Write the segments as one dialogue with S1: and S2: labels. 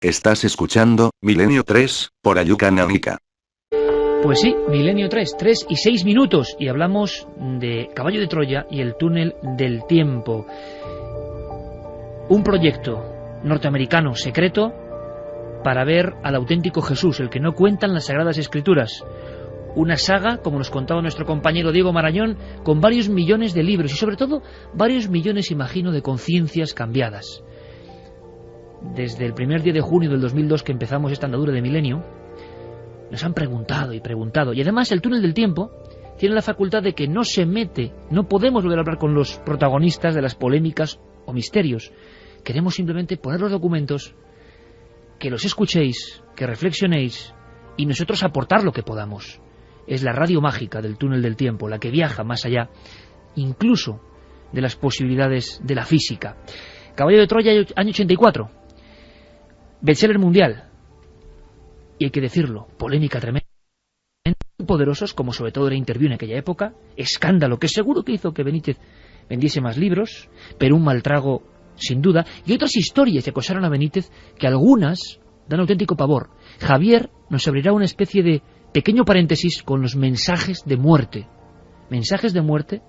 S1: Estás escuchando Milenio 3, por Ayuca Náutica.
S2: Pues sí, Milenio 3, 3 y 6 minutos, y hablamos de Caballo de Troya y el túnel del tiempo. Un proyecto norteamericano secreto para ver al auténtico Jesús, el que no cuentan las Sagradas Escrituras. Una saga, como nos contaba nuestro compañero Diego Marañón, con varios millones de libros y sobre todo varios millones, imagino, de conciencias cambiadas. Desde el primer día de junio del 2002 que empezamos esta andadura de milenio, nos han preguntado y preguntado. Y además el túnel del tiempo tiene la facultad de que no se mete, no podemos volver a hablar con los protagonistas de las polémicas o misterios. Queremos simplemente poner los documentos, que los escuchéis, que reflexionéis y nosotros aportar lo que podamos. Es la radio mágica del túnel del tiempo, la que viaja más allá, incluso de las posibilidades de la física. Caballo de Troya, año 84. Bestseller mundial. Y hay que decirlo, polémica tremenda. Poderosos, como sobre todo era Interview en aquella época. Escándalo, que seguro que hizo que Benítez vendiese más libros, pero un mal trago sin duda. Y otras historias que acosaron a Benítez, que algunas dan auténtico pavor. Javier nos abrirá una especie de pequeño paréntesis con los mensajes de muerte. Mensajes de muerte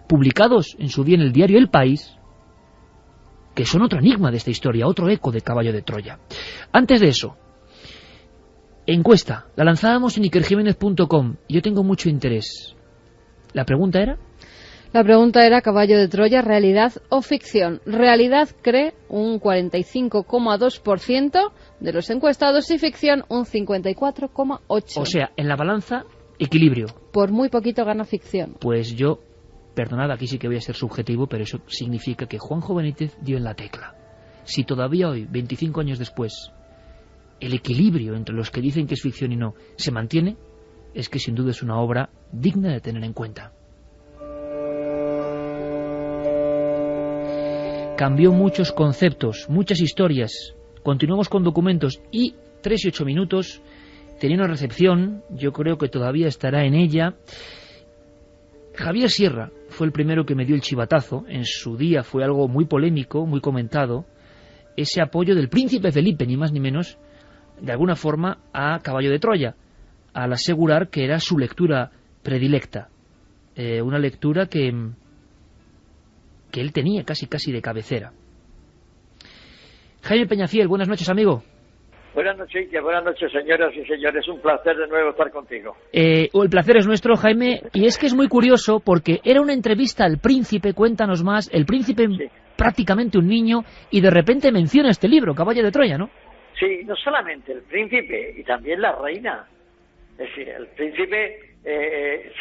S2: publicados en su día en el diario El País, que son otro enigma de esta historia, otro eco de Caballo de Troya. Antes de eso, encuesta, la lanzábamos en ikerjimenez.com y yo tengo mucho interés. ¿La pregunta era?
S3: La pregunta era, Caballo de Troya, ¿realidad o ficción? Realidad cree un 45,2% de los encuestados y ficción un 54,8%.
S2: O sea, en la balanza, equilibrio.
S3: Por muy poquito gana ficción.
S2: Pues yo, perdonad, aquí sí que voy a ser subjetivo, pero eso significa que Juanjo Benítez dio en la tecla. Si todavía hoy, 25 años después, el equilibrio entre los que dicen que es ficción y no se mantiene, es que sin duda es una obra digna de tener en cuenta. Cambió muchos conceptos, muchas historias. Continuamos con documentos y 3 y 8 minutos. Tenía una recepción, yo creo que todavía estará en ella. Javier Sierra fue el primero que me dio el chivatazo. En su día fue algo muy polémico, muy comentado. Ese apoyo del príncipe Felipe, ni más ni menos, de alguna forma a Caballo de Troya, al asegurar que era su lectura predilecta. Una lectura que él tenía casi de cabecera. Jaime Peñafiel, buenas noches, amigo.
S4: Buenas noches, señoras y señores. Un placer de nuevo estar contigo.
S2: El placer es nuestro, Jaime, y es que es muy curioso porque era una entrevista al príncipe, cuéntanos más, el príncipe sí, prácticamente un niño, y de repente menciona este libro, Caballo de Troya, ¿no?
S4: Sí, no solamente el príncipe, y también la reina. Es decir, el príncipe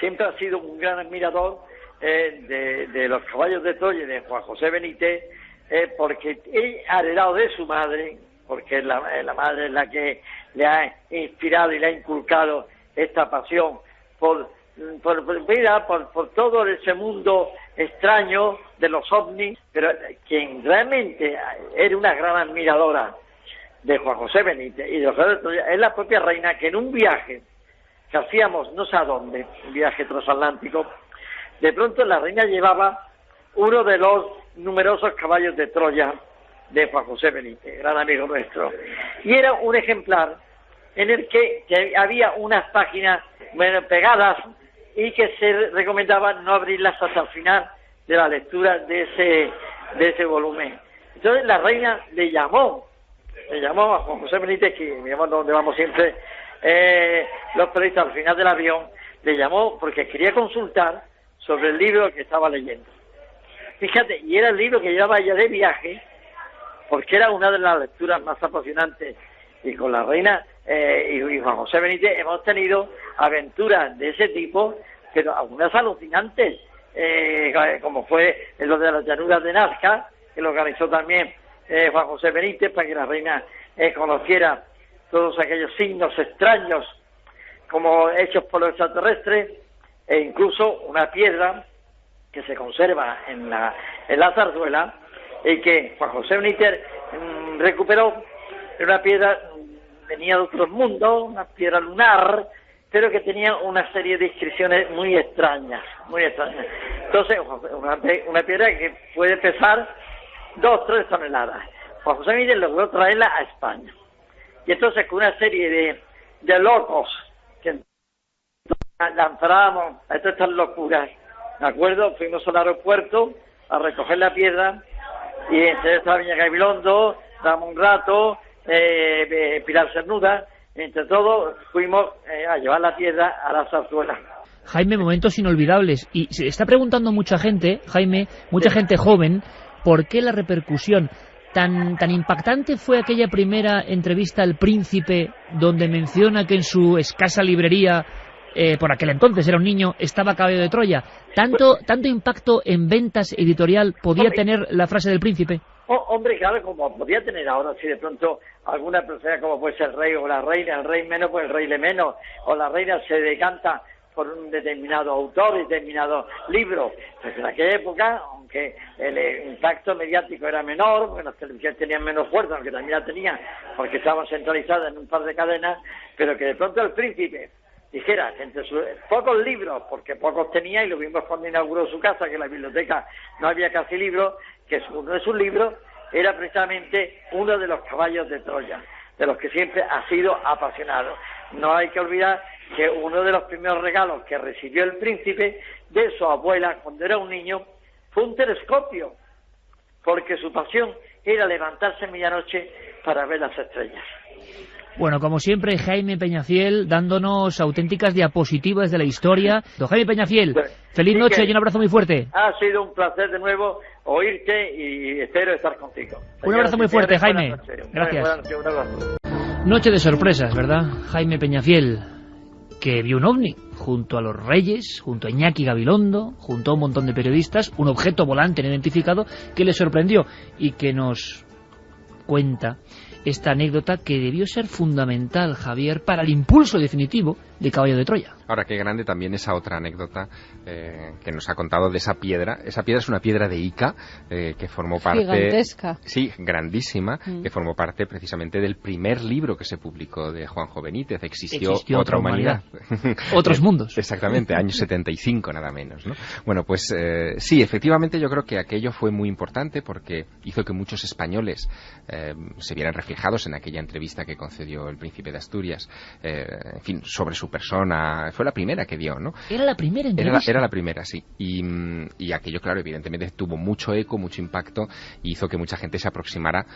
S4: siempre ha sido un gran admirador de los Caballos de Troya y de Juan José Benítez, porque él ha heredado de su madre, porque la madre es la que le ha inspirado y le ha inculcado esta pasión por todo ese mundo extraño de los ovnis, pero quien realmente era una gran admiradora de Juan José Benítez y de los Caballos de Troya es la propia reina, que en un viaje que hacíamos no sé a dónde, un viaje transatlántico, de pronto la reina llevaba uno de los numerosos caballos de Troya de Juan José Benítez, gran amigo nuestro. Y era un ejemplar en el que había unas páginas pegadas y que se recomendaba no abrirlas hasta el final de la lectura de ese volumen. Entonces la reina le llamó a Juan José Benítez, que me llamó donde vamos siempre los periodistas al final del avión, le llamó porque quería consultar sobre el libro que estaba leyendo. Fíjate, y era el libro que llevaba ella de viaje, porque era una de las lecturas más apasionantes. Y con la reina y Juan José Benítez hemos tenido aventuras de ese tipo, pero algunas alucinantes, como fue lo de las llanuras de Nazca, que lo organizó también Juan José Benítez para que la reina conociera todos aquellos signos extraños como hechos por los extraterrestres, e incluso una piedra que se conserva en la zarzuela y que Juan José Benítez recuperó. Una piedra, venía de otros mundos, una piedra lunar, pero que tenía una serie de inscripciones muy extrañas. Entonces, una piedra que puede pesar 2-3 toneladas. Juan José Benítez logró traerla a España. Y entonces con una serie de locos que lanzábamos a todas estas locuras, ¿de acuerdo? Fuimos al aeropuerto a recoger la piedra y entre estaba Viña Gabilondo, damos un rato, Pilar Cernuda, entre todos fuimos a llevar la piedra a la zarzuela.
S2: Jaime, momentos inolvidables. Y se está preguntando mucha gente, Jaime, mucha gente joven, ¿por qué la repercusión tan impactante fue aquella primera entrevista al Príncipe, donde menciona que en su escasa librería, por aquel entonces era un niño, estaba Caballo de Troya? ¿Tanto impacto en ventas editorial podía tener la frase del Príncipe?
S4: Hombre, claro, como podía tener ahora, si de pronto alguna persona como puede ser el rey o la reina, el rey menos, pues el rey le menos, o la reina se decanta por un determinado autor, determinado libro. Pues en aquella época, aunque el impacto mediático era menor, porque las televisiones tenían menos fuerza, aunque también la tenían, porque estaban centralizadas en un par de cadenas, pero que de pronto el Príncipe dijera que entre sus pocos libros, porque pocos tenía, y lo vimos cuando inauguró su casa, que en la biblioteca no había casi libros, que uno de sus libros era precisamente uno de los caballos de Troya, de los que siempre ha sido apasionado. No hay que olvidar que uno de los primeros regalos que recibió el Príncipe de su abuela cuando era un niño fue un telescopio, porque su pasión era levantarse en medianoche para ver las estrellas.
S2: Bueno, como siempre, Jaime Peñafiel dándonos auténticas diapositivas de la historia. Don Jaime Peñafiel, feliz noche y un abrazo muy fuerte.
S4: Ha sido un placer de nuevo oírte y espero estar contigo.
S2: Un abrazo muy fuerte, Jaime. Gracias. Noche de sorpresas, ¿verdad? Jaime Peñafiel, que vio un ovni junto a los Reyes, junto a Iñaki Gabilondo, junto a un montón de periodistas, un objeto volante no identificado que le sorprendió y que nos cuenta esta anécdota que debió ser fundamental, Javier, para el impulso definitivo de Caballo de Troya.
S5: Ahora, qué grande también esa otra anécdota que nos ha contado de esa piedra. Esa piedra es una piedra de Ica que formó parte...
S3: Gigantesca.
S5: Sí, grandísima, que formó parte precisamente del primer libro que se publicó de Juanjo Benítez. Existió otra humanidad.
S2: Otros mundos.
S5: Exactamente, año 75 nada menos, ¿no? Bueno, pues sí, efectivamente yo creo que aquello fue muy importante porque hizo que muchos españoles se vieran reflejados en aquella entrevista que concedió el Príncipe de Asturias, en fin, sobre su persona. Fue la primera que dio, ¿no?
S2: Era la primera entrevista.
S5: Era la primera, sí. Y aquello, claro, evidentemente tuvo mucho eco, mucho impacto, y hizo que mucha gente se aproximara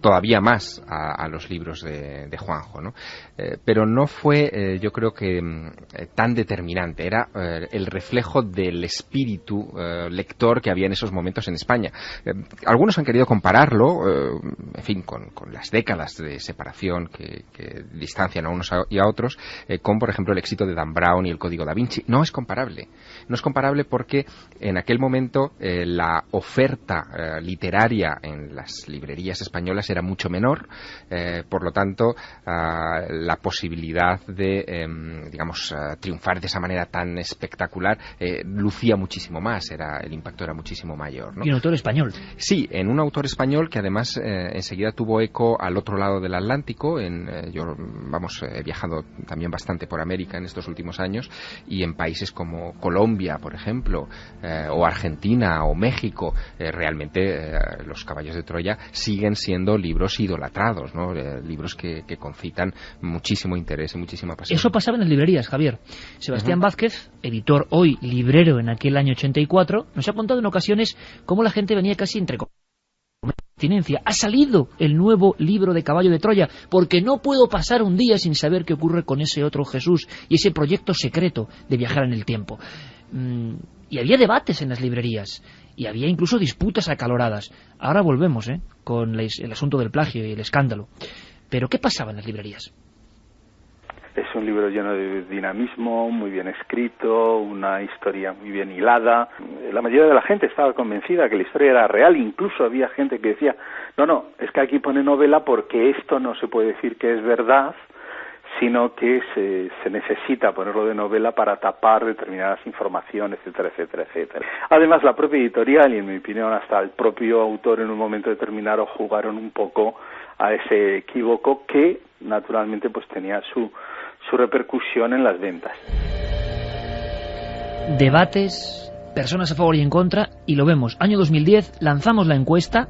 S5: todavía más a los libros de Juanjo, ¿no? Pero no fue, yo creo que tan determinante. Era el reflejo del espíritu lector que había en esos momentos en España. Algunos han querido compararlo, en fin, con las décadas de separación que distancian a unos y a otros, con, por ejemplo, el éxito de Dan Brown y el Código Da Vinci. No es comparable. No es comparable porque en aquel momento la oferta literaria en las librerías españolas era mucho menor, por lo tanto la posibilidad de, digamos, triunfar de esa manera tan espectacular lucía muchísimo más, el impacto era muchísimo mayor, ¿no?
S2: Y un autor español.
S5: Sí, en un autor español que además enseguida tuvo eco al otro lado del Atlántico. Yo, he viajado también bastante por América en estos últimos años, y en países como Colombia, por ejemplo, o Argentina o México, realmente los Caballos de Troya siguen siendo libros idolatrados, ¿no? Libros que concitan muchísimo interés y muchísima pasión.
S2: Eso pasaba en las librerías, Javier. Sebastián Vázquez, editor hoy, librero en aquel año 84, nos ha contado en ocasiones cómo la gente venía casi entre abstinencia. Ha salido el nuevo libro de Caballo de Troya, porque no puedo pasar un día sin saber qué ocurre con ese otro Jesús y ese proyecto secreto de viajar en el tiempo. Y había debates en las librerías, y había incluso disputas acaloradas. Ahora volvemos con el asunto del plagio y el escándalo. Pero ¿qué pasaba en las librerías?
S6: Es un libro lleno de dinamismo, muy bien escrito, una historia muy bien hilada. La mayoría de la gente estaba convencida que la historia era real, incluso había gente que decía, no, es que aquí pone novela porque esto no se puede decir que es verdad, sino que se necesita ponerlo de novela para tapar determinadas informaciones, etcétera, etcétera, etcétera. Además, la propia editorial, y en mi opinión hasta el propio autor en un momento determinado, jugaron un poco a ese equívoco que, naturalmente, pues tenía su repercusión en las ventas.
S2: Debates, personas a favor y en contra, y lo vemos. Año 2010, lanzamos la encuesta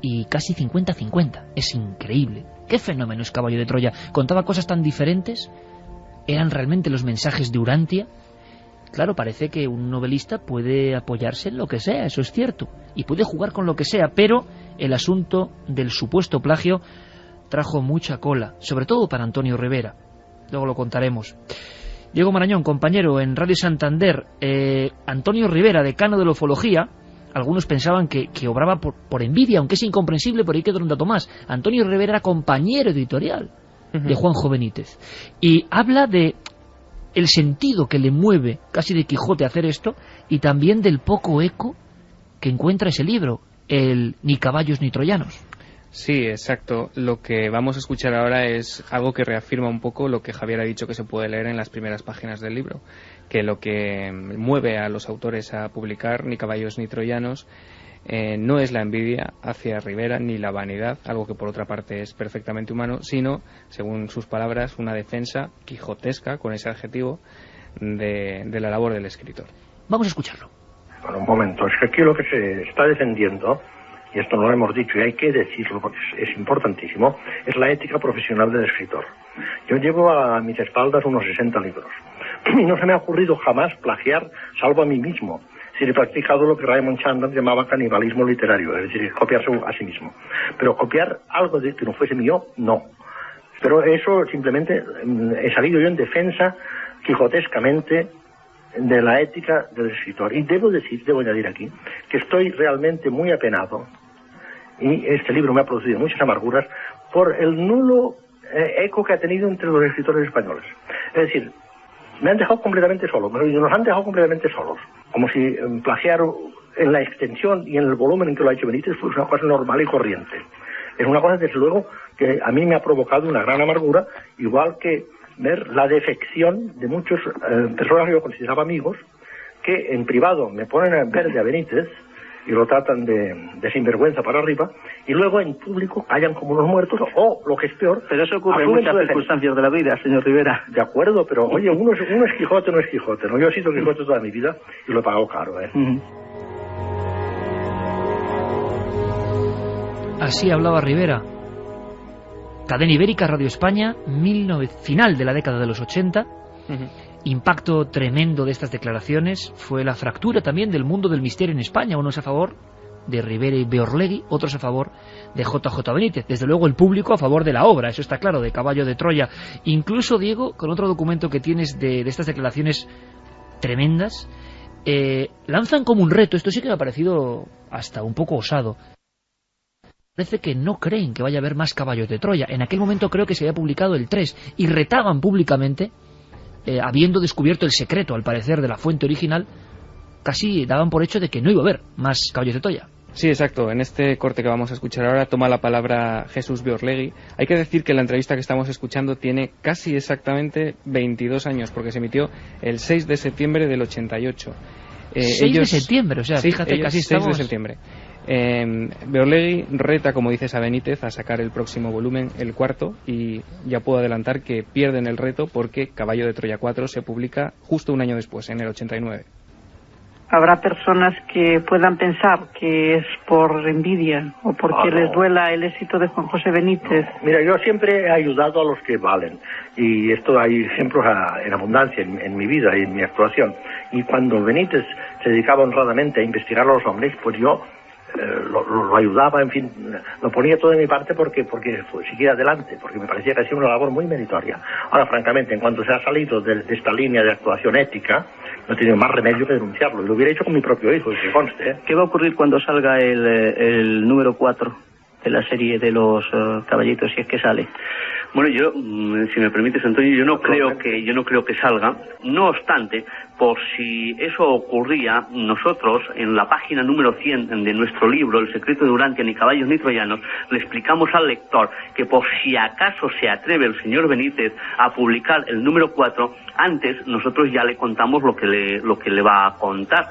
S2: y casi 50-50. Es increíble. ¿Qué fenómeno es Caballo de Troya? ¿Contaba cosas tan diferentes? ¿Eran realmente los mensajes de Urantia? Claro, parece que un novelista puede apoyarse en lo que sea, eso es cierto, y puede jugar con lo que sea, pero el asunto del supuesto plagio trajo mucha cola, sobre todo para Antonio Rivera. Luego lo contaremos. Diego Marañón, compañero en Radio Santander. Antonio Rivera, decano de la ufología. Algunos pensaban que obraba por envidia, aunque es incomprensible, por ahí quedó un dato más. Antonio Rivera era compañero editorial de Juanjo Benítez. Y habla de el sentido que le mueve, casi de Quijote, hacer esto, y también del poco eco que encuentra ese libro, el Ni caballos ni troyanos.
S7: Sí, exacto. Lo que vamos a escuchar ahora es algo que reafirma un poco lo que Javier ha dicho que se puede leer en las primeras páginas del libro, que lo que mueve a los autores a publicar Ni caballos ni troyanos no es la envidia hacia Rivera ni la vanidad, algo que por otra parte es perfectamente humano, sino, según sus palabras, una defensa quijotesca, con ese adjetivo, de la labor del escritor.
S2: Vamos a escucharlo.
S8: Bueno, un momento, es que aquí lo que se está defendiendo, y esto no lo hemos dicho y hay que decirlo porque es importantísimo, es la ética profesional del escritor. Yo llevo a mis espaldas unos 60 libros y no se me ha ocurrido jamás plagiar, salvo a mí mismo. Si he practicado lo que Raymond Chandler llamaba canibalismo literario, es decir, copiarse a sí mismo. Pero copiar algo de que no fuese mío, no. Pero eso simplemente he salido yo en defensa quijotescamente de la ética del escritor. Y debo añadir aquí, que estoy realmente muy apenado, y este libro me ha producido muchas amarguras, por el nulo eco que ha tenido entre los escritores españoles. Es decir, me han dejado completamente solos, nos han dejado completamente solos, como si plagiar en la extensión y en el volumen en que lo ha hecho Benítez fuese una cosa normal y corriente. Es una cosa, desde luego, que a mí me ha provocado una gran amargura, igual que ver la defección de muchos personas que yo consideraba amigos, que en privado me ponen a verde a Benítez y lo tratan de sinvergüenza para arriba, y luego en público callan como unos muertos, o lo que es peor...
S9: Pero eso ocurre en muchas circunstancias de la vida, señor Rivera.
S8: De acuerdo, pero oye, uno es Quijote, no es Quijote, ¿no? Yo he sido Quijote toda mi vida y lo he pagado caro, ¿eh?
S2: Así hablaba Rivera. Cadena Ibérica, Radio España, final de la década de los 80. Impacto tremendo de estas declaraciones fue la fractura también del mundo del misterio en España, unos a favor de Rivera y Beorlegui, otros a favor de JJ Benítez. Desde luego el público a favor de la obra, eso está claro, de Caballo de Troya. Incluso, Diego, con otro documento que tienes de estas declaraciones tremendas, lanzan como un reto, esto sí que me ha parecido hasta un poco osado. Parece que no creen que vaya a haber más Caballos de Troya. En aquel momento creo que se había publicado el 3 y retaban públicamente, habiendo descubierto el secreto, al parecer, de la fuente original, casi daban por hecho de que no iba a haber más Caballos de Troya.
S7: Sí, exacto. En este corte que vamos a escuchar ahora toma la palabra Jesús Beorlegui. Hay que decir que la entrevista que estamos escuchando tiene casi exactamente 22 años, porque se emitió el 6 de septiembre del 88.
S2: 6 de septiembre, o sea, sí, fíjate, casi
S7: 6
S2: estamos...
S7: de septiembre. Beorlegui reta, como dices, a Benítez a sacar el próximo volumen, el cuarto, y ya puedo adelantar que pierden el reto porque Caballo de Troya 4 se publica justo un año después, en el 89.
S9: Habrá personas que puedan pensar que es por envidia o porque les duela el éxito de Juan José Benítez.
S8: Mira, yo siempre he ayudado a los que valen, y esto hay ejemplos en abundancia en mi vida y en mi actuación. Y cuando Benítez se dedicaba honradamente a investigar a los hombres, pues yo lo ayudaba, en fin, lo ponía todo de mi parte porque siguiera adelante, porque me parecía que hacía una labor muy meritoria. Ahora, francamente, en cuanto se ha salido de esta línea de actuación ética, no he tenido más remedio que denunciarlo. Y lo hubiera hecho con mi propio hijo, que conste, ¿eh?
S9: ¿Qué va a ocurrir cuando salga el número 4 de la serie de los caballitos, si es que sale?
S10: Bueno, yo, si me permites, Antonio, yo no creo que salga. No obstante, por si eso ocurría, nosotros, en la página número 100 de nuestro libro, El secreto de Urantia, ni caballos ni troyanos, le explicamos al lector que por si acaso se atreve el señor Benítez a publicar el número 4, antes nosotros ya le contamos lo que le va a contar.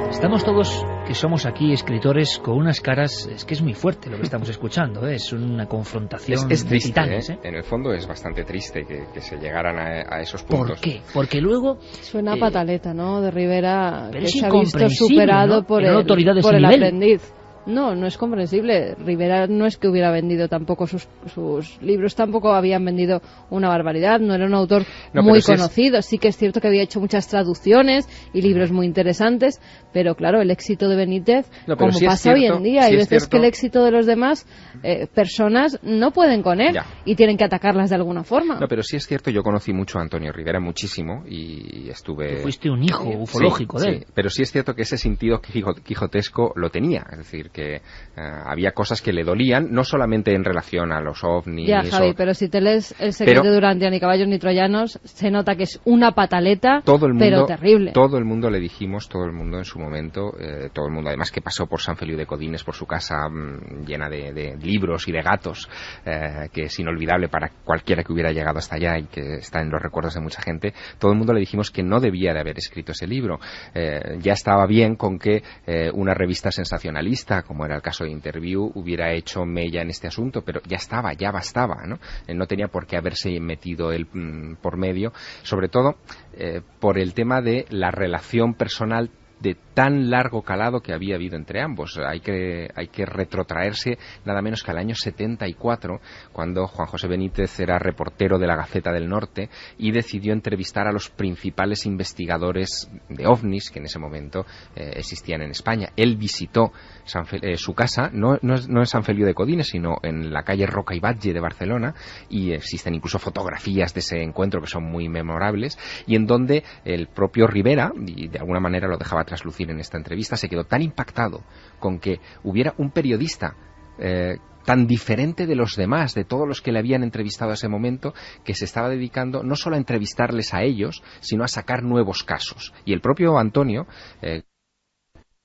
S2: Estamos todos, que somos aquí escritores, con unas caras... Es que es muy fuerte lo que estamos escuchando, ¿eh? Es una confrontación
S5: es triste,
S2: de titanes, ¿eh?
S5: En el fondo es bastante triste que se llegaran a esos puntos.
S2: ¿Por qué? Porque luego...
S3: Suena pataleta, ¿no?, de Rivera,
S2: pero
S3: que se ha visto superado, ¿no?,
S2: por el
S3: aprendiz. No es comprensible. Rivera no es que hubiera vendido tampoco sus libros, tampoco habían vendido una barbaridad, no era un autor muy conocido. Sí que es cierto que había hecho muchas traducciones y libros muy interesantes, pero claro, el éxito de Benítez, como pasa hoy en día, hay veces que el éxito de los demás personas no pueden con él y tienen que atacarlas de alguna forma.
S5: No, pero sí es cierto, yo conocí mucho a Antonio Rivera, muchísimo, y estuve...
S2: Tú fuiste un hijo ufológico de él.
S5: Sí, pero sí es cierto que ese sentido quijotesco lo tenía, es decir, que había cosas que le dolían, no solamente en relación a los ovnis...
S3: Ya, Javi, pero si te lees El secreto de Durantia, ni caballos ni troyanos, se nota que es una pataleta, pero terrible.
S5: Todo el mundo le dijimos, todo el mundo en su momento, todo el mundo además que pasó por San Feliu de Codines, por su casa llena de libros y de gatos, que es inolvidable para cualquiera que hubiera llegado hasta allá y que está en los recuerdos de mucha gente, todo el mundo le dijimos que no debía de haber escrito ese libro. Ya estaba bien con que una revista sensacionalista, como era el caso de Interview, hubiera hecho mella en este asunto, pero ya bastaba, ¿no? No tenía por qué haberse metido él por medio, sobre todo por el tema de la relación personal de tan largo calado que había habido entre ambos. Hay que retrotraerse nada menos que al año 74, cuando Juan José Benítez era reportero de la Gaceta del Norte y decidió entrevistar a los principales investigadores de ovnis que en ese momento existían en España. Él visitó su casa, no en San Feliu de Codines, sino en la calle Roca y Batlle de Barcelona, y existen incluso fotografías de ese encuentro que son muy memorables, y en donde el propio Rivera, y de alguna manera lo dejaba traslucir en esta entrevista, se quedó tan impactado con que hubiera un periodista tan diferente de los demás, de todos los que le habían entrevistado a ese momento, que se estaba dedicando no solo a entrevistarles a ellos, sino a sacar nuevos casos. Y el propio Antonio,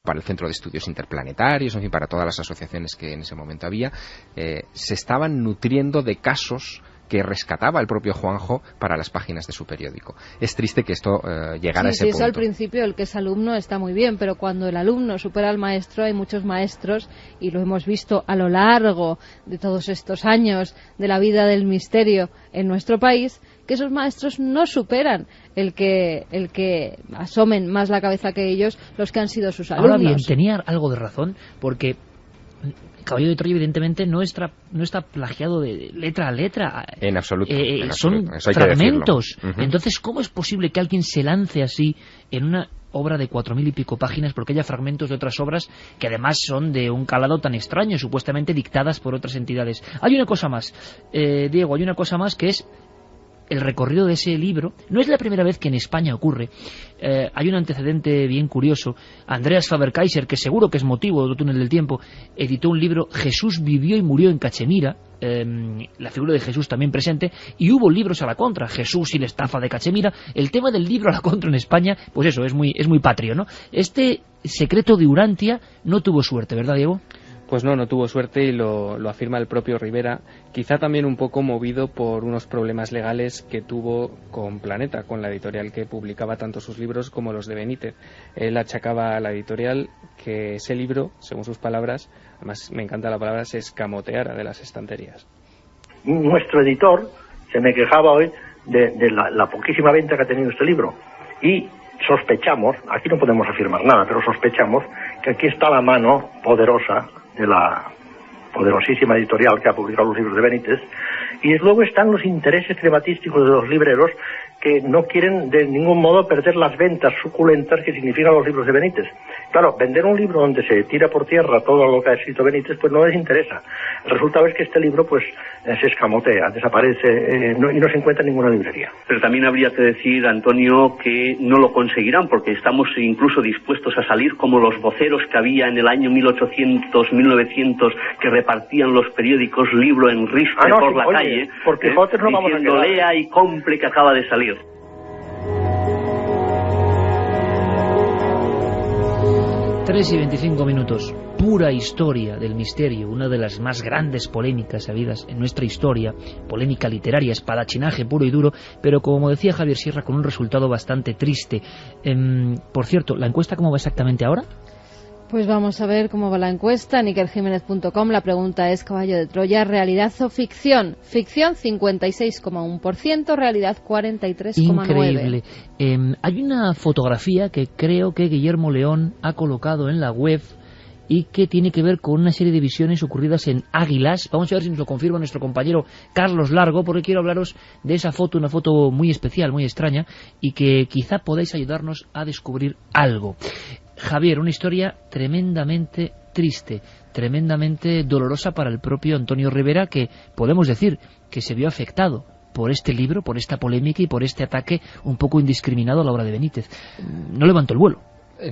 S5: para el Centro de Estudios Interplanetarios, en fin, para todas las asociaciones que en ese momento había, se estaban nutriendo de casos que rescataba el propio Juanjo para las páginas de su periódico. Es triste que esto llegara a ese punto.
S3: Sí, eso al principio, el que es alumno está muy bien, pero cuando el alumno supera al maestro, hay muchos maestros, y lo hemos visto a lo largo de todos estos años de la vida del misterio en nuestro país, que esos maestros no superan el que asomen más la cabeza que ellos los que han sido sus alumnos.
S2: Ahora bien, tenía algo de razón, porque Caballo de Troya evidentemente no está plagiado de letra a letra.
S5: En absoluto.
S2: Son fragmentos. Entonces, ¿cómo es posible que alguien se lance así en una obra de 4.000 y pico páginas, porque haya fragmentos de otras obras que además son de un calado tan extraño, supuestamente dictadas por otras entidades? Hay una cosa más, Diego, que es el recorrido de ese libro. No es la primera vez que en España ocurre. Hay un antecedente bien curioso. Andreas Faber-Kaiser, que seguro que es motivo del túnel del tiempo, editó un libro, Jesús vivió y murió en Cachemira, la figura de Jesús también presente, y hubo libros a la contra, Jesús y la estafa de Cachemira. El tema del libro a la contra en España, pues eso, es muy patrio, ¿no? Este secreto de Urantia no tuvo suerte, ¿verdad, Diego?
S7: Pues no tuvo suerte, y lo afirma el propio Rivera, quizá también un poco movido por unos problemas legales que tuvo con Planeta, con la editorial que publicaba tanto sus libros como los de Benítez. Él achacaba a la editorial que ese libro, según sus palabras, además me encanta la palabra, se escamoteara de las estanterías.
S8: Nuestro editor se me quejaba hoy de la poquísima venta que ha tenido este libro, y sospechamos, aquí no podemos afirmar nada, pero sospechamos que aquí está la mano poderosa de la poderosísima editorial que ha publicado los libros de Benítez, y luego están los intereses crematísticos de los libreros, que no quieren de ningún modo perder las ventas suculentas que significan los libros de Benítez. Claro, vender un libro donde se tira por tierra todo lo que ha escrito Benítez, pues no les interesa. El resultado es que este libro pues se escamotea, desaparece, y no se encuentra en ninguna librería.
S10: Pero también habría que decir, Antonio, que no lo conseguirán, porque estamos incluso dispuestos a salir como los voceros que había en el año 1800, 1900, que repartían los periódicos libro en ristre por la calle,
S8: porque nosotros no vamos a
S10: diciendo lea y compre que acaba de salir.
S2: Tres y 25 minutos, pura historia del misterio, una de las más grandes polémicas habidas en nuestra historia, polémica literaria, espadachinaje puro y duro, pero como decía Javier Sierra, con un resultado bastante triste. Por cierto, ¿la encuesta cómo va exactamente ahora?
S3: Pues vamos a ver cómo va la encuesta. NikelJiménez.com. La pregunta es: Caballo de Troya, ¿realidad o ficción? Ficción 56,1%, realidad 43,9%.
S2: Increíble. Hay una fotografía que creo que Guillermo León ha colocado en la web, y que tiene que ver con una serie de visiones ocurridas en Águilas. Vamos a ver si nos lo confirma nuestro compañero Carlos Largo, porque quiero hablaros de esa foto, una foto muy especial, muy extraña, y que quizá podáis ayudarnos a descubrir algo. Javier, una historia tremendamente triste, tremendamente dolorosa para el propio Antonio Rivera, que podemos decir que se vio afectado por este libro, por esta polémica y por este ataque un poco indiscriminado a la obra de Benítez. No levantó el vuelo.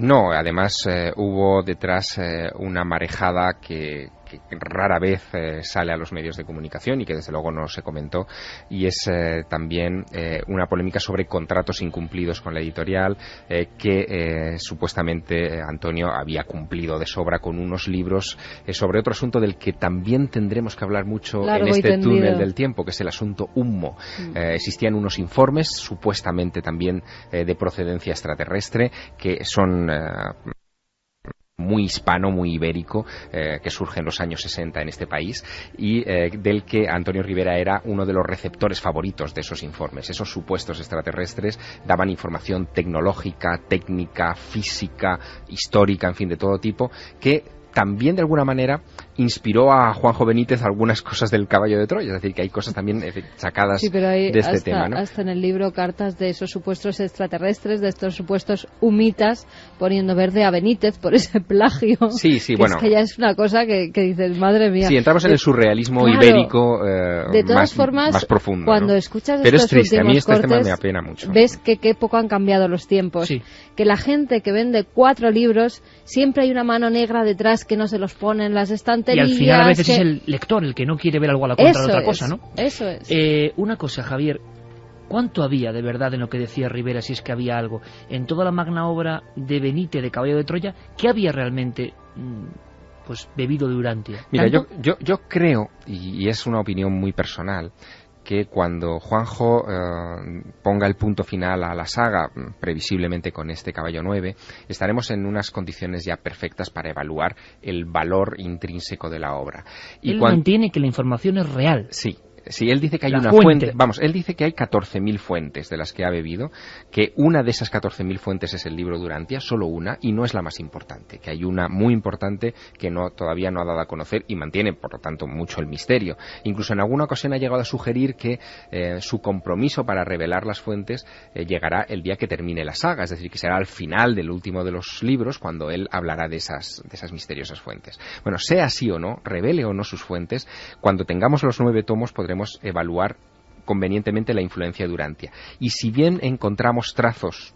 S5: No, además hubo detrás una marejada que rara vez sale a los medios de comunicación y que desde luego no se comentó, y es también una polémica sobre contratos incumplidos con la editorial, que supuestamente Antonio había cumplido de sobra con unos libros sobre otro asunto del que también tendremos que hablar mucho en este túnel del tiempo, que es el asunto Hummo. Existían unos informes supuestamente también de procedencia extraterrestre, que son muy hispano, muy ibérico, que surge en los años 60 en este país, y del que Antonio Rivera era uno de los receptores favoritos de esos informes. Esos supuestos extraterrestres daban información tecnológica, técnica, física, histórica, en fin, de todo tipo, que también de alguna manera inspiró a Juanjo Benítez algunas cosas del Caballo de Troya, es decir, que hay cosas también sacadas de este tema, ¿no?
S3: Hasta en el libro cartas de esos supuestos extraterrestres, de estos supuestos humitas, poniendo verde a Benítez por ese plagio.
S5: Sí, bueno.
S3: Es que ya es una cosa que dices, madre mía.
S5: Sí, entramos en el surrealismo ibérico
S3: de todas formas,
S5: más profundo,
S3: cuando
S5: ¿no?
S3: escuchas
S5: Pero
S3: estos
S5: es triste,
S3: últimos
S5: a mí este
S3: cortes,
S5: tema me apena mucho.
S3: Ves que qué poco han cambiado los tiempos.
S2: Sí.
S3: Que la gente que vende 4 libros, siempre hay una mano negra detrás que no se los pone en las estanterías.
S2: Y al final a veces es el lector el que no quiere ver algo a la contra de otra cosa, ¿no?
S3: Eso es.
S2: Una cosa, Javier, ¿cuánto había de verdad en lo que decía Rivera, si es que había algo? En toda la magna obra de Benítez, de Caballo de Troya, ¿qué había realmente pues bebido de Urantia?
S5: Mira, yo creo, y es una opinión muy personal, que cuando Juanjo ponga el punto final a la saga, previsiblemente con este Caballo 9, estaremos en unas condiciones ya perfectas para evaluar el valor intrínseco de la obra. Y
S2: él mantiene que la información es real.
S5: Sí. Sí, él dice que hay
S2: la
S5: una fuente. Vamos, él dice que hay 14.000 fuentes de las que ha bebido, que una de esas 14.000 fuentes es el libro de Urantia, solo una, y no es la más importante, que hay una muy importante que todavía no ha dado a conocer y mantiene, por lo tanto, mucho el misterio. Incluso en alguna ocasión ha llegado a sugerir que su compromiso para revelar las fuentes llegará el día que termine la saga, es decir, que será al final del último de los libros cuando él hablará de esas misteriosas fuentes. Bueno, sea así o no, revele o no sus fuentes, cuando tengamos los 9 tomos podremos evaluar convenientemente la influencia de Urantia. Y si bien encontramos trazos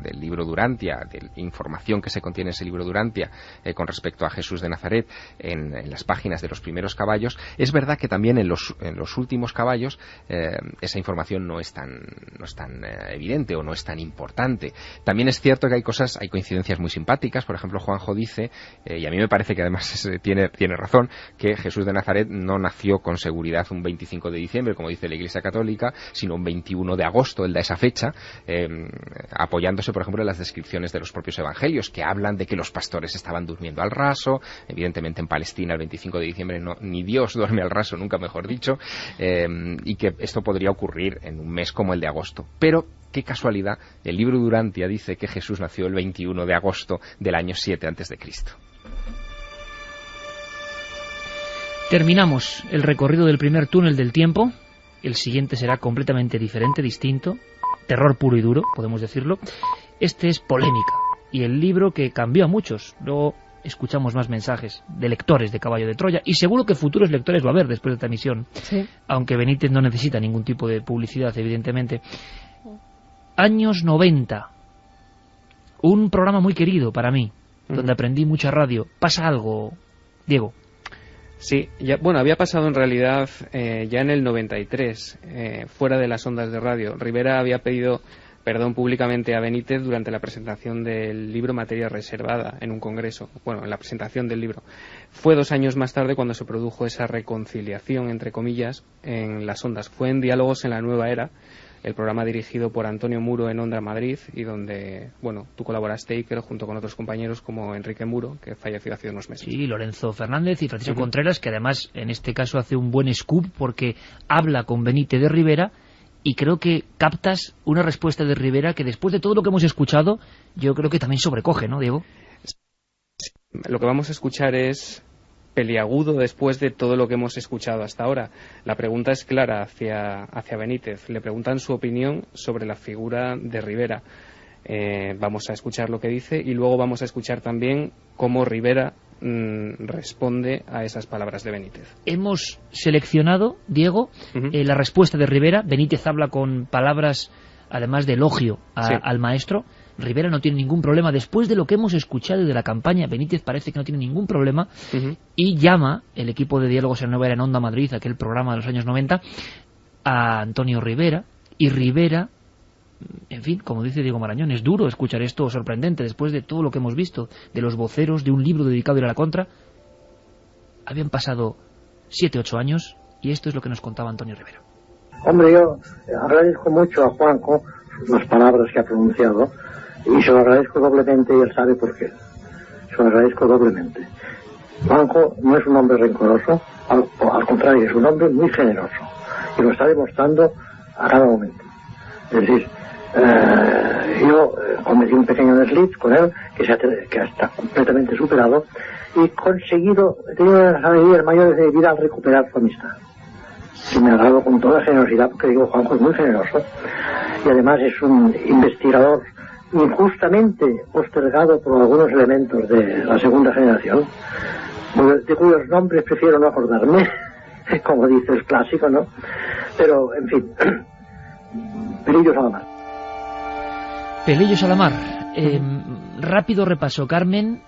S5: del libro de Urantia, de información que se contiene en ese libro de Urantia con respecto a Jesús de Nazaret en las páginas de los primeros caballos, es verdad que también en los últimos caballos esa información no es tan evidente o no es tan importante. También es cierto que hay coincidencias muy simpáticas. Por ejemplo, Juanjo dice, y a mí me parece que además tiene razón, que Jesús de Nazaret no nació con seguridad un 25 de diciembre, como dice la Iglesia Católica, sino un 21 de agosto. Él da esa fecha, apoyándose, por ejemplo, en las descripciones de los propios evangelios, que hablan de que los pastores estaban durmiendo al raso. Evidentemente en Palestina el 25 de diciembre ni Dios duerme al raso, nunca mejor dicho, y que esto podría ocurrir en un mes como el de agosto. Pero qué casualidad, el libro de Urantia dice que Jesús nació el 21 de agosto del año 7 a.C.
S2: Terminamos el recorrido del primer túnel del tiempo. El siguiente será completamente diferente, distinto. Terror puro y duro, podemos decirlo. Este es Polémica, y el libro que cambió a muchos. Luego escuchamos más mensajes de lectores de Caballo de Troya, y seguro que futuros lectores va a haber después de esta emisión.
S3: Sí.
S2: Aunque Benítez no necesita ningún tipo de publicidad, evidentemente. Años 90. Un programa muy querido para mí, donde aprendí mucha radio. ¿Pasa algo, Diego?
S7: Sí, había pasado en realidad ya en el 93, fuera de las ondas de radio. Rivera había pedido perdón públicamente a Benítez durante la presentación del libro Materia Reservada en un congreso, en la presentación del libro. Fue 2 años más tarde cuando se produjo esa reconciliación, entre comillas, en las ondas. Fue en Diálogos en la Nueva Era, el programa dirigido por Antonio Muro en Onda Madrid, y donde, tú colaboraste, Iker, junto con otros compañeros como Enrique Muro, que falleció hace unos meses.
S2: Sí, Lorenzo Fernández y Francisco Contreras, que además en este caso hace un buen scoop porque habla con Benítez de Rivera, y creo que captas una respuesta de Rivera que después de todo lo que hemos escuchado, yo creo que también sobrecoge, ¿no, Diego?
S7: Lo que vamos a escuchar es peliagudo después de todo lo que hemos escuchado hasta ahora. La pregunta es clara hacia Benítez. Le preguntan su opinión sobre la figura de Rivera. Vamos a escuchar lo que dice y luego vamos a escuchar también cómo Rivera responde a esas palabras de Benítez.
S2: Hemos seleccionado, Diego, la respuesta de Rivera. Benítez habla con palabras, además de elogio al maestro. Rivera no tiene ningún problema. Después de lo que hemos escuchado de la campaña, Benítez parece que no tiene ningún problema y llama el equipo de Diálogos en Nueva Era en Onda Madrid, aquel programa de los años 90, a Antonio Rivera, y Rivera, en fin, como dice Diego Marañón, es duro escuchar esto sorprendente después de todo lo que hemos visto, de los voceros de un libro dedicado a ir a la contra. Habían pasado 7, 8 años y esto es lo que nos contaba Antonio Rivera.
S8: Hombre, yo agradezco mucho a Juanjo las palabras que ha pronunciado y se lo agradezco doblemente y él sabe por qué. Se lo agradezco doblemente. Juanjo no es un hombre rencoroso, al contrario, es un hombre muy generoso y lo está demostrando a cada momento. Es decir, yo cometí un pequeño desliz con él que está completamente superado y conseguido, he tenido las alegrías mayores de mi vida al recuperar su amistad. Y me agrado con toda generosidad porque digo, Juanjo es muy generoso y además es un investigador injustamente postergado por algunos elementos de la segunda generación, de cuyos nombres prefiero no acordarme, como dice el clásico, ¿no? Pero, en fin, Pelillos a la mar.
S2: Pelillos a la mar. Rápido repaso, Carmen,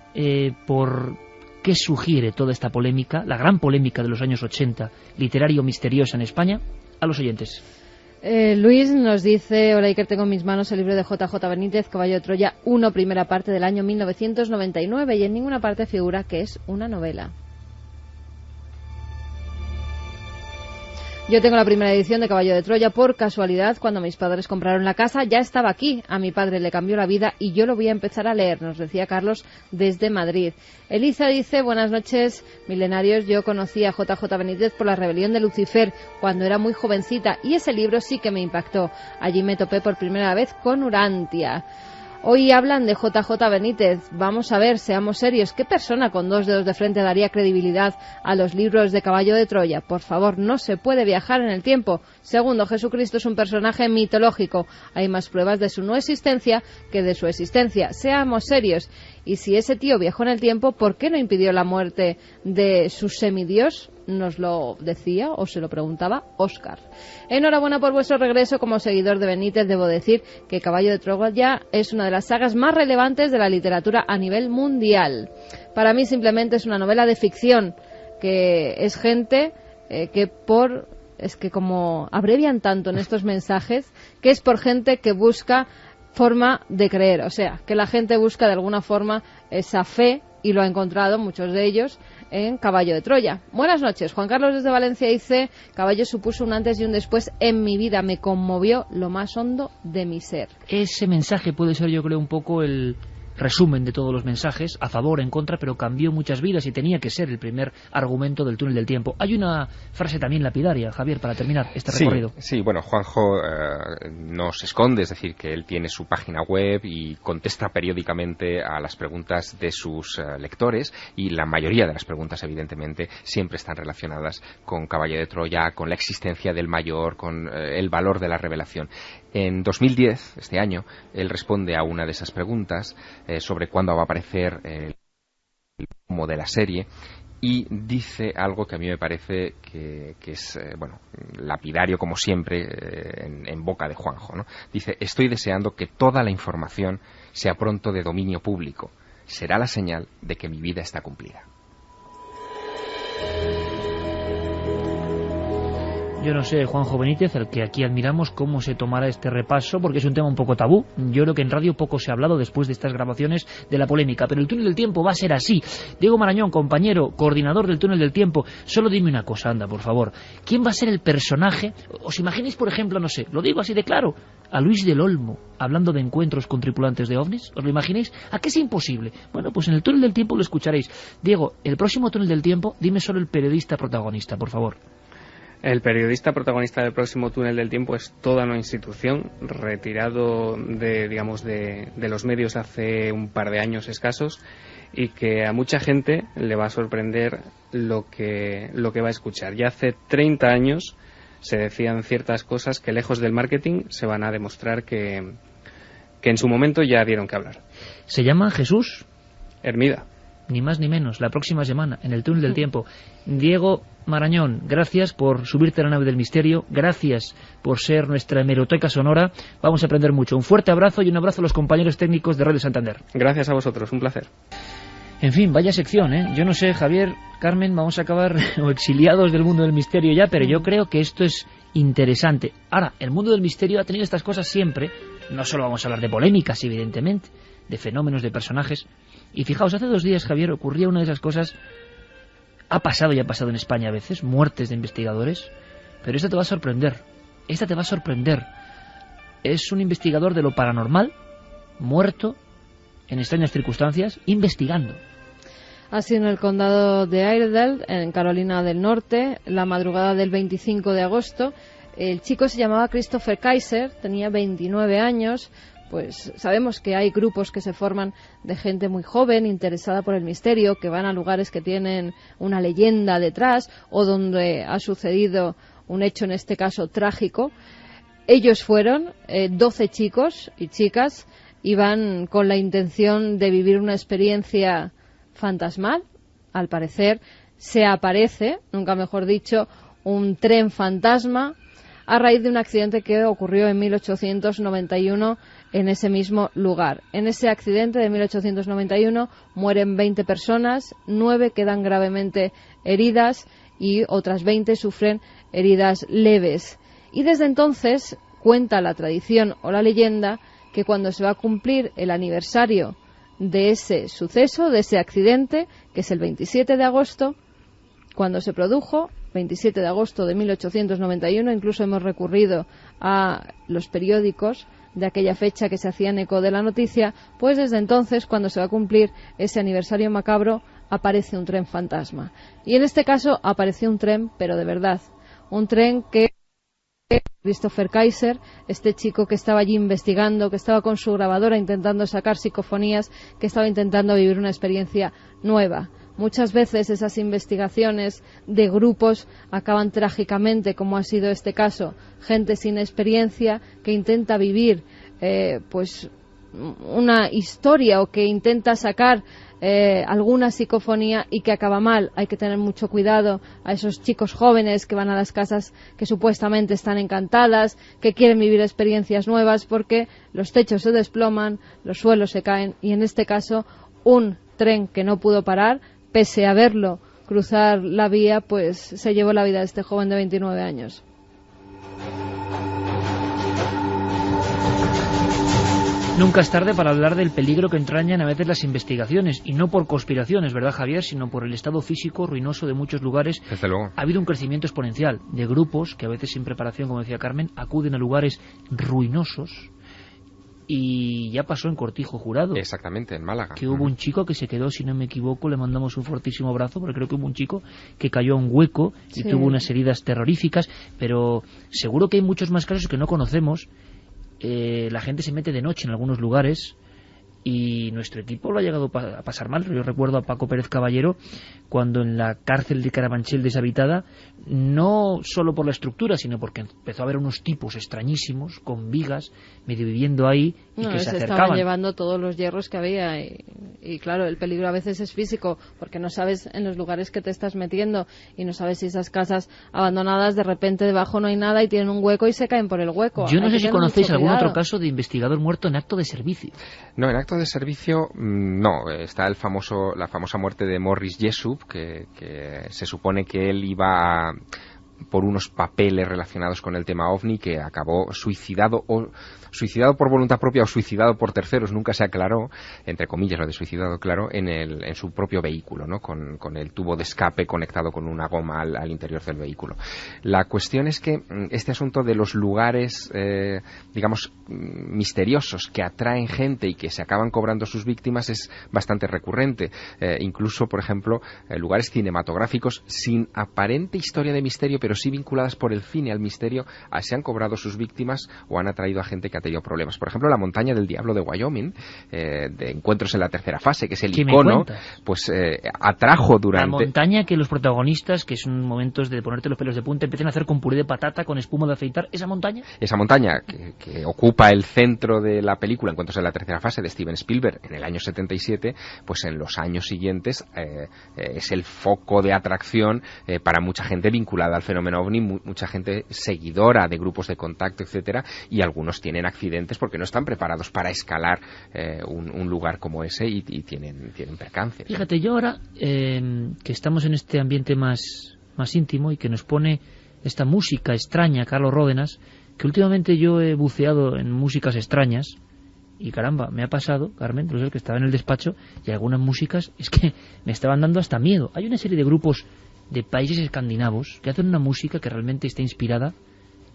S2: por qué sugiere toda esta polémica, la gran polémica de los años 80, literario misteriosa en España, a los oyentes.
S3: Luis nos dice: hola Iker, tengo en mis manos el libro de JJ Benítez, Caballo de Troya 1, primera parte del año 1999, y en ninguna parte figura que es una novela. Yo tengo la primera edición de Caballo de Troya por casualidad. Cuando mis padres compraron la casa ya estaba aquí. A mi padre le cambió la vida y yo lo voy a empezar a leer, nos decía Carlos desde Madrid. Elisa dice: buenas noches, milenarios. Yo conocí a JJ Benítez por La rebelión de Lucifer cuando era muy jovencita y ese libro sí que me impactó. Allí me topé por primera vez con Urantia. Hoy hablan de JJ Benítez. Vamos a ver, seamos serios. ¿Qué persona con 2 dedos de frente daría credibilidad a los libros de Caballo de Troya? Por favor, no se puede viajar en el tiempo. Segundo, Jesucristo es un personaje mitológico. Hay más pruebas de su no existencia que de su existencia. Seamos serios. Y si ese tío viajó en el tiempo, ¿por qué no impidió la muerte de su semidios? Nos lo decía o se lo preguntaba Óscar. Enhorabuena por vuestro regreso como seguidor de Benítez. Debo decir que Caballo de Troya es una de las sagas más relevantes de la literatura a nivel mundial. Para mí simplemente es una novela de ficción, que es gente es que como abrevian tanto en estos mensajes, que es por gente que busca forma de creer, o sea, que la gente busca de alguna forma esa fe y lo ha encontrado, muchos de ellos, en Caballo de Troya. Buenas noches. Juan Carlos desde Valencia dice: Caballo supuso un antes y un después en mi vida, me conmovió lo más hondo de mi ser.
S2: Ese mensaje puede ser, yo creo, un poco el resumen de todos los mensajes, a favor, en contra, pero cambió muchas vidas y tenía que ser el primer argumento del túnel del tiempo. Hay una frase también lapidaria, Javier, para terminar este recorrido.
S5: Sí, bueno, Juanjo no se esconde, es decir, que él tiene su página web y contesta periódicamente a las preguntas de sus lectores, y la mayoría de las preguntas, evidentemente, siempre están relacionadas con Caballo de Troya, con la existencia del mayor, con el valor de la revelación. En 2010, este año, él responde a una de esas preguntas sobre cuándo va a aparecer el promo de la serie, y dice algo que a mí me parece que es lapidario, como siempre, en boca de Juanjo, ¿no? Dice: estoy deseando que toda la información sea pronto de dominio público. Será la señal de que mi vida está cumplida.
S2: Yo no sé, Juanjo Benítez, al que aquí admiramos, cómo se tomará este repaso, porque es un tema un poco tabú. Yo creo que en radio poco se ha hablado después de estas grabaciones de la polémica, pero el túnel del tiempo va a ser así. Diego Marañón, compañero, coordinador del túnel del tiempo, solo dime una cosa, anda, por favor. ¿Quién va a ser el personaje? ¿Os imagináis, por ejemplo, no sé, lo digo así de claro, a Luis del Olmo hablando de encuentros con tripulantes de ovnis? ¿Os lo imagináis? ¿A qué es imposible? Bueno, pues en el túnel del tiempo lo escucharéis. Diego, el próximo túnel del tiempo, dime solo el periodista protagonista, por favor.
S7: El periodista protagonista del próximo túnel del tiempo es toda una institución, retirado de los medios hace un par de años escasos, y que a mucha gente le va a sorprender lo que va a escuchar. Ya hace 30 años se decían ciertas cosas que, lejos del marketing, se van a demostrar que en su momento ya dieron que hablar.
S2: Se llama Jesús
S7: Hermida.
S2: Ni más ni menos, la próxima semana, en el túnel del tiempo. Diego Marañón, gracias por subirte a la nave del misterio, gracias por ser nuestra hemeroteca sonora. Vamos a aprender mucho. Un fuerte abrazo y un abrazo a los compañeros técnicos de Radio Santander.
S7: Gracias a vosotros, un placer.
S2: En fin, vaya sección, ¿eh? Yo no sé, Javier, Carmen, vamos a acabar o exiliados del mundo del misterio ya, pero yo creo que esto es interesante. Ahora, el mundo del misterio ha tenido estas cosas siempre. No solo vamos a hablar de polémicas, evidentemente, de fenómenos, de personajes. Y fijaos, hace 2 días, Javier, ocurría una de esas cosas. Ha pasado y ha pasado en España a veces, muertes de investigadores, pero esta te va a sorprender. Esta te va a sorprender. Es un investigador de lo paranormal, muerto, en extrañas circunstancias, investigando.
S3: Ha sido en el condado de Iredell, en Carolina del Norte, la madrugada del 25 de agosto. El chico se llamaba Christopher Kaiser, tenía 29 años. Pues sabemos que hay grupos que se forman de gente muy joven, interesada por el misterio, que van a lugares que tienen una leyenda detrás o donde ha sucedido un hecho, en este caso trágico. Ellos fueron 12 chicos y chicas, iban con la intención de vivir una experiencia fantasmal. Al parecer se aparece, nunca mejor dicho, un tren fantasma a raíz de un accidente que ocurrió en 1891 en ese mismo lugar. En ese accidente de 1891 mueren 20 personas, 9 quedan gravemente heridas y otras 20 sufren heridas leves. Y desde entonces cuenta la tradición o la leyenda que cuando se va a cumplir el aniversario de ese suceso, de ese accidente, que es el 27 de agosto, cuando se produjo, 27 de agosto de 1891, incluso hemos recurrido a los periódicos de aquella fecha que se hacían eco de la noticia, pues desde entonces, cuando se va a cumplir ese aniversario macabro, aparece un tren fantasma. Y en este caso apareció un tren, pero de verdad, un tren que Christopher Kaiser, este chico que estaba allí investigando, que estaba con su grabadora intentando sacar psicofonías, que estaba intentando vivir una experiencia nueva. Muchas veces esas investigaciones de grupos acaban trágicamente, como ha sido este caso. Gente sin experiencia que intenta vivir pues una historia o que intenta sacar alguna psicofonía y que acaba mal. Hay que tener mucho cuidado a esos chicos jóvenes que van a las casas que supuestamente están encantadas, que quieren vivir experiencias nuevas, porque los techos se desploman, los suelos se caen y en este caso un tren que no pudo parar, pese a verlo cruzar la vía, pues se llevó la vida de este joven de 29 años.
S2: Nunca es tarde para hablar del peligro que entrañan a veces las investigaciones, y no por conspiraciones, ¿verdad, Javier?, sino por el estado físico ruinoso de muchos lugares.
S5: Desde luego.
S2: Ha habido un crecimiento exponencial de grupos que a veces sin preparación, como decía Carmen, acuden a lugares ruinosos. Y ya pasó en Cortijo Jurado.
S5: Exactamente, en Málaga.
S2: Que hubo un chico que se quedó, si no me equivoco, le mandamos un fortísimo abrazo, porque creo que hubo un chico que cayó a un hueco y tuvo unas heridas terroríficas, pero seguro que hay muchos más casos que no conocemos. La gente se mete de noche en algunos lugares y nuestro equipo lo ha llegado a pasar mal. Yo recuerdo a Paco Pérez Caballero cuando en la cárcel de Carabanchel deshabitada, no solo por la estructura, sino porque empezó a haber unos tipos extrañísimos con vigas medio viviendo ahí y que se acercaban.
S3: Estaban llevando todos los hierros que había y claro, el peligro a veces es físico, porque no sabes en los lugares que te estás metiendo y no sabes si esas casas abandonadas de repente debajo no hay nada y tienen un hueco y se caen por el hueco.
S2: Yo no sé si conocéis algún otro caso de investigador muerto en acto de servicio.
S5: No, en acto de servicio no. Está la famosa muerte de Morris Jessup, que se supone que él iba por unos papeles relacionados con el tema OVNI, que acabó suicidado por voluntad propia o suicidado por terceros, nunca se aclaró, entre comillas lo de suicidado, claro, en su propio vehículo, ¿no? Con el tubo de escape conectado con una goma al interior del vehículo. La cuestión es que este asunto de los lugares, digamos, misteriosos que atraen gente y que se acaban cobrando sus víctimas es bastante recurrente. Incluso, por ejemplo, lugares cinematográficos sin aparente historia de misterio, pero sí vinculadas por el cine al misterio, se han cobrado sus víctimas o han atraído a gente que ha tenido problemas. Por ejemplo, La montaña del diablo de Wyoming, de Encuentros en la tercera fase, que es el icono, pues atrajo durante...
S2: La montaña que los protagonistas, que son momentos de ponerte los pelos de punta, empiezan a hacer con puré de patata, con espuma de afeitar. ¿Esa montaña?
S5: Esa montaña que ocupa el centro de la película Encuentros en la tercera fase de Steven Spielberg en el año 77, pues en los años siguientes es el foco de atracción para mucha gente vinculada al fenómeno OVNI, mucha gente seguidora de grupos de contacto, etcétera, y algunos tienen accidentes porque no están preparados para escalar un lugar como ese y tienen percances.
S2: Fíjate, yo ahora que estamos en este ambiente más íntimo y que nos pone esta música extraña, Carlos Ródenas, que últimamente yo he buceado en músicas extrañas y caramba, me ha pasado, Carmen, tú sabes que estaba en el despacho y algunas músicas es que me estaban dando hasta miedo. Hay una serie de grupos de países escandinavos que hacen una música que realmente está inspirada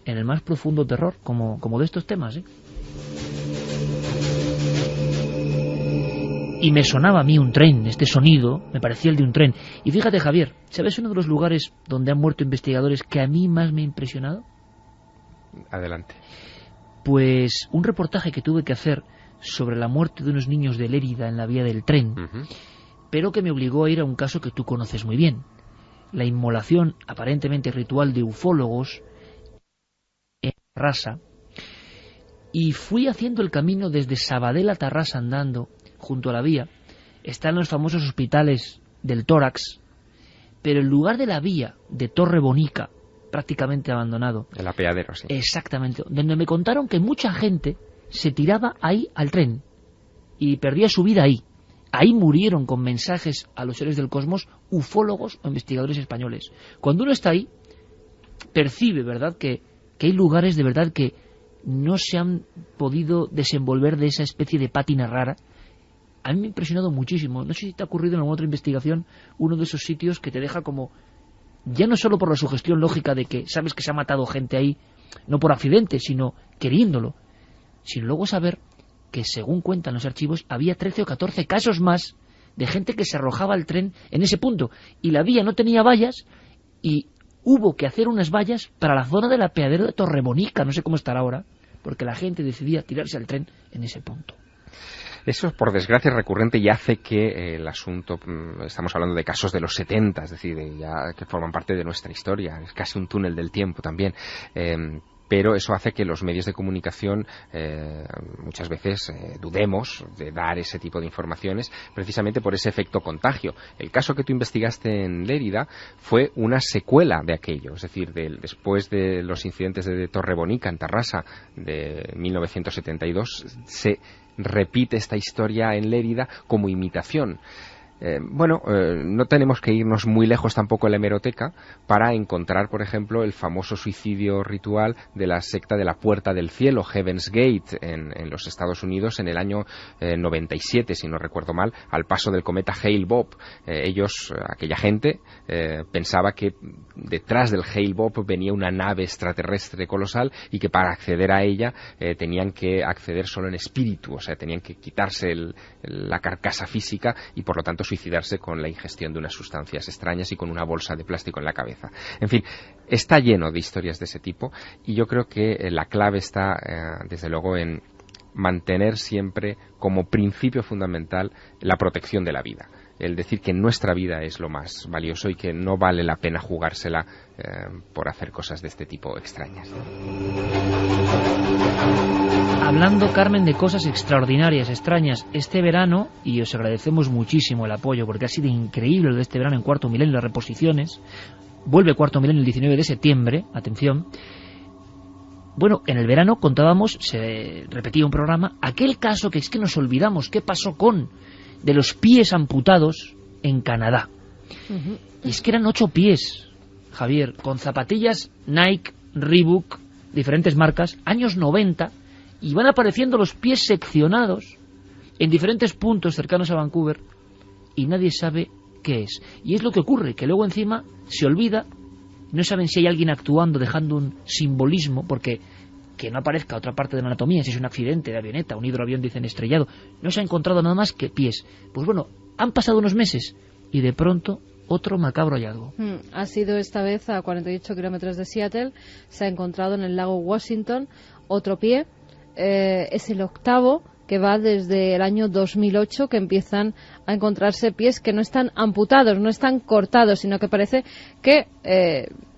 S2: en el más profundo terror, como de estos temas, Y me sonaba a mí un tren, este sonido, me parecía el de un tren. Y fíjate, Javier, ¿sabes uno de los lugares donde han muerto investigadores que a mí más me ha impresionado?
S5: Adelante.
S2: Pues un reportaje que tuve que hacer sobre la muerte de unos niños de Lérida en la vía del tren, pero que me obligó a ir a un caso que tú conoces muy bien. La inmolación aparentemente ritual de ufólogos en Tarrasa. Y fui haciendo el camino desde Sabadell a Tarrasa andando junto a la vía. Están los famosos hospitales del tórax, pero en lugar de la vía de Torre Bonica, prácticamente abandonado.
S5: El apeadero, sí.
S2: Exactamente. Donde me contaron que mucha gente se tiraba ahí al tren y perdía su vida ahí. Ahí murieron con mensajes a los seres del cosmos ufólogos o investigadores españoles. Cuando uno está ahí, percibe, ¿verdad?, que hay lugares de verdad que no se han podido desenvolver de esa especie de pátina rara. A mí me ha impresionado muchísimo. No sé si te ha ocurrido en alguna otra investigación uno de esos sitios que te deja como... Ya no solo por la sugestión lógica de que sabes que se ha matado gente ahí, no por accidente, sino queriéndolo, sino luego saber que, según cuentan los archivos, había 13 o 14 casos más de gente que se arrojaba al tren en ese punto. Y la vía no tenía vallas y hubo que hacer unas vallas para la zona del apeadero de Torrebonica, no sé cómo estará ahora, porque la gente decidía tirarse al tren en ese punto.
S5: Eso, por desgracia, es recurrente y hace que el asunto, estamos hablando de casos de los 70, es decir, ya que forman parte de nuestra historia, es casi un túnel del tiempo también, pero eso hace que los medios de comunicación muchas veces dudemos de dar ese tipo de informaciones precisamente por ese efecto contagio. El caso que tú investigaste en Lérida fue una secuela de aquello, es decir, después de los incidentes de Torrebonica en Tarrasa de 1972, se repite esta historia en Lérida como imitación. No tenemos que irnos muy lejos tampoco en la hemeroteca para encontrar, por ejemplo, el famoso suicidio ritual de la secta de la Puerta del Cielo, Heaven's Gate, en los Estados Unidos en el año 97, si no recuerdo mal, al paso del cometa Hale-Bopp. Aquella gente, pensaba que detrás del Hale-Bopp venía una nave extraterrestre colosal y que para acceder a ella tenían que acceder solo en espíritu, o sea, tenían que quitarse la carcasa física y por lo tanto suicidarse con la ingestión de unas sustancias extrañas y con una bolsa de plástico en la cabeza. En fin, está lleno de historias de ese tipo y yo creo que la clave está, desde luego, en mantener siempre como principio fundamental la protección de la vida. El decir que nuestra vida es lo más valioso y que no vale la pena jugársela por hacer cosas de este tipo extrañas.
S2: Hablando, Carmen, de cosas extraordinarias, extrañas, este verano, y os agradecemos muchísimo el apoyo, porque ha sido increíble lo de este verano en Cuarto Milenio, las reposiciones. Vuelve Cuarto Milenio el 19 de septiembre, atención. Bueno, en el verano contábamos, se repetía un programa, aquel caso que es que nos olvidamos, ¿qué pasó con? De los pies amputados en Canadá. Y es que eran 8 pies, Javier, con zapatillas Nike, Reebok, diferentes marcas, años 90, y van apareciendo los pies seccionados en diferentes puntos cercanos a Vancouver y nadie sabe qué es. Y es lo que ocurre, que luego encima se olvida, no saben si hay alguien actuando dejando un simbolismo, porque que no aparezca otra parte de la anatomía, si es un accidente de avioneta, un hidroavión, dicen, estrellado, no se ha encontrado nada más que pies. Pues bueno, han pasado unos meses y de pronto otro macabro hallazgo.
S3: Ha sido esta vez a 48 kilómetros de Seattle. Se ha encontrado en el lago Washington otro pie. Es el octavo, que va desde el año 2008, que empiezan a encontrarse pies que no están amputados, no están cortados, sino que parece que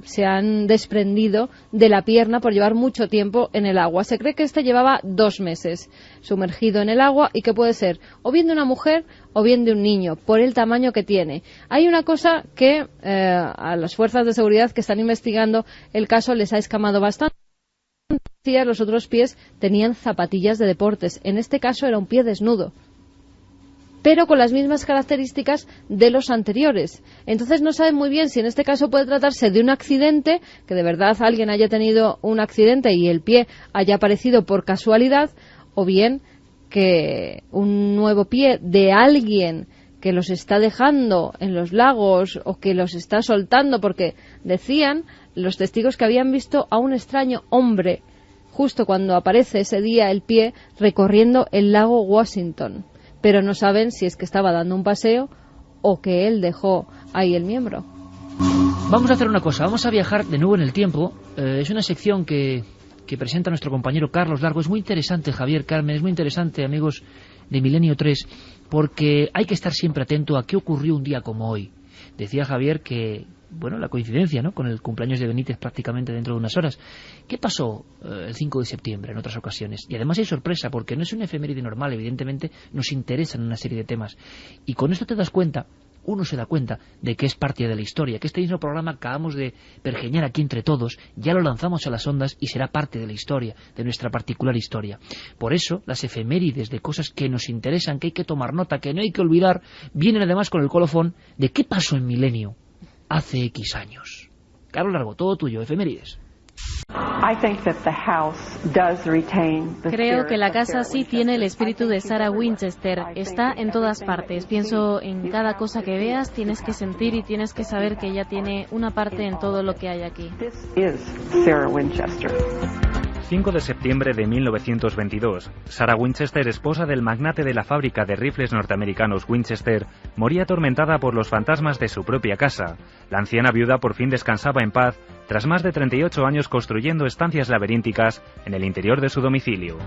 S3: se han desprendido de la pierna por llevar mucho tiempo en el agua. Se cree que este llevaba 2 meses sumergido en el agua y que puede ser o bien de una mujer o bien de un niño, por el tamaño que tiene. Hay una cosa que a las fuerzas de seguridad que están investigando el caso les ha escamado bastante. Los otros pies tenían zapatillas de deportes. En este caso era un pie desnudo, pero con las mismas características de los anteriores. Entonces no saben muy bien si en este caso puede tratarse de un accidente, que de verdad alguien haya tenido un accidente y el pie haya aparecido por casualidad, o bien que un nuevo pie de alguien que los está dejando en los lagos o que los está soltando, porque decían los testigos que habían visto a un extraño hombre justo cuando aparece ese día el pie recorriendo el lago Washington, pero no saben si es que estaba dando un paseo o que él dejó ahí el miembro.
S2: Vamos a hacer una cosa, vamos a viajar de nuevo en el tiempo. Es una sección que presenta nuestro compañero Carlos Largo. Es muy interesante, Javier, Carmen, es muy interesante, amigos de Milenio 3, porque hay que estar siempre atento a qué ocurrió un día como hoy. Decía Javier que, bueno, la coincidencia, ¿no?, con el cumpleaños de Benítez prácticamente dentro de unas horas. ¿Qué pasó el 5 de septiembre en otras ocasiones? Y además hay sorpresa, porque no es una efeméride normal, evidentemente nos interesan una serie de temas. Y con esto te das cuenta, uno se da cuenta de que es parte de la historia, que este mismo programa acabamos de pergeñar aquí entre todos, ya lo lanzamos a las ondas y será parte de la historia, de nuestra particular historia. Por eso, las efemérides de cosas que nos interesan, que hay que tomar nota, que no hay que olvidar, vienen además con el colofón de qué pasó en Milenio hace X años. Carlos Largo, todo tuyo, efemérides.
S11: Creo que la casa sí tiene el espíritu de Sarah Winchester. Está en todas partes. Pienso en cada cosa que veas, tienes que sentir y tienes que saber que ella tiene una parte en todo lo que hay aquí.
S12: 5 de septiembre de 1922. Sarah Winchester, esposa del magnate de la fábrica de rifles norteamericanos Winchester, moría atormentada por los fantasmas de su propia casa. La anciana viuda por fin descansaba en paz tras más de 38 años construyendo estancias laberínticas en el interior de su domicilio.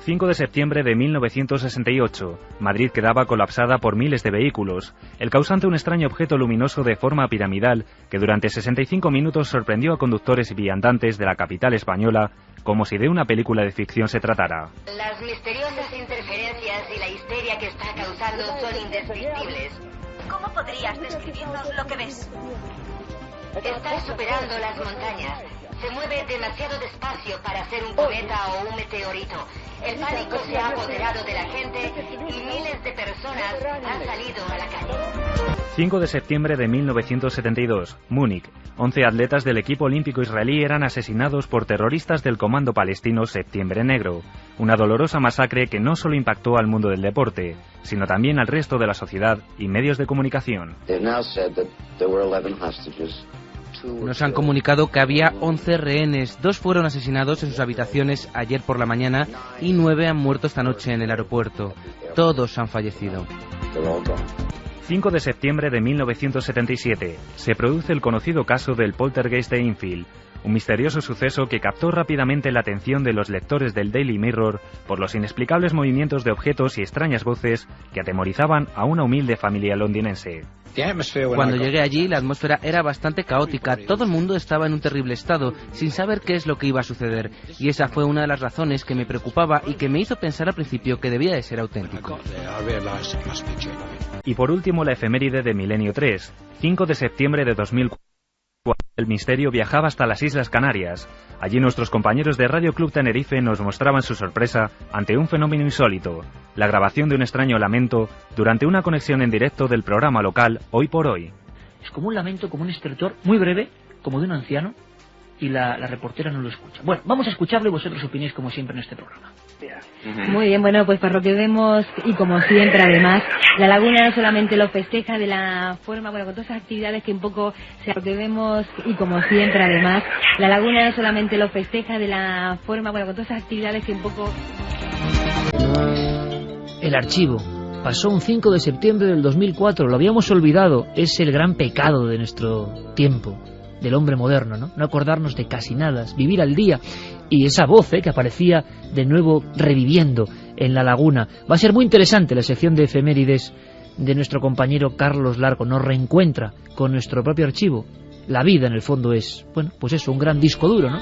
S12: 5 de septiembre de 1968. Madrid quedaba colapsada por miles de vehículos. El causante, un extraño objeto luminoso de forma piramidal que durante 65 minutos sorprendió a conductores y viandantes de la capital española como si de una película de ficción se tratara.
S13: Las misteriosas interferencias y la histeria que está causando son indescriptibles. ¿Cómo podrías describirnos lo que ves? Está superando las montañas. Se mueve demasiado despacio para ser un cometa o un meteorito. El pánico se ha apoderado de la gente y miles de personas han salido a la calle.
S12: 5 de septiembre de 1972. Múnich. 11 atletas del equipo olímpico israelí eran asesinados por terroristas del comando palestino Septiembre Negro. Una dolorosa masacre que no solo impactó al mundo del deporte, sino también al resto de la sociedad y medios de comunicación.
S14: Nos han comunicado que había 11 rehenes, 2 fueron asesinados en sus habitaciones ayer por la mañana y 9 han muerto esta noche en el aeropuerto. Todos han fallecido.
S12: 5 de septiembre de 1977. Se produce el conocido caso del poltergeist de Enfield, un misterioso suceso que captó rápidamente la atención de los lectores del Daily Mirror por los inexplicables movimientos de objetos y extrañas voces que atemorizaban a una humilde familia londinense.
S14: Cuando llegué allí, la atmósfera era bastante caótica. Todo el mundo estaba en un terrible estado, sin saber qué es lo que iba a suceder. Y esa fue una de las razones que me preocupaba y que me hizo pensar al principio que debía de ser auténtico.
S12: Y por último, la efeméride de Milenio 3, 5 de septiembre de 2004. El misterio viajaba hasta las Islas Canarias. Allí nuestros compañeros de Radio Club Tenerife nos mostraban su sorpresa ante un fenómeno insólito, la grabación de un extraño lamento durante una conexión en directo del programa local Hoy por Hoy.
S2: Es como un lamento, como un estertor muy breve, como de un anciano, y la reportera no lo escucha. Bueno, vamos a escucharlo y vosotros opinéis como siempre en este programa.
S15: Muy bien, bueno, pues para lo que vemos, y como siempre además, la laguna no solamente lo festeja de la forma, bueno, con todas esas actividades que un poco, lo que vemos, y como siempre además, la laguna no solamente lo festeja de la forma, bueno, con todas esas actividades que un poco...
S2: El archivo, pasó un 5 de septiembre del 2004, lo habíamos olvidado. Es el gran pecado de nuestro tiempo, del hombre moderno, ¿no? No acordarnos de casi nada, vivir al día. Y esa voz que aparecía de nuevo reviviendo en la laguna. Va a ser muy interesante la sección de efemérides de nuestro compañero Carlos Largo. Nos reencuentra con nuestro propio archivo. La vida, en el fondo, es, bueno, pues eso, un gran disco duro, ¿no?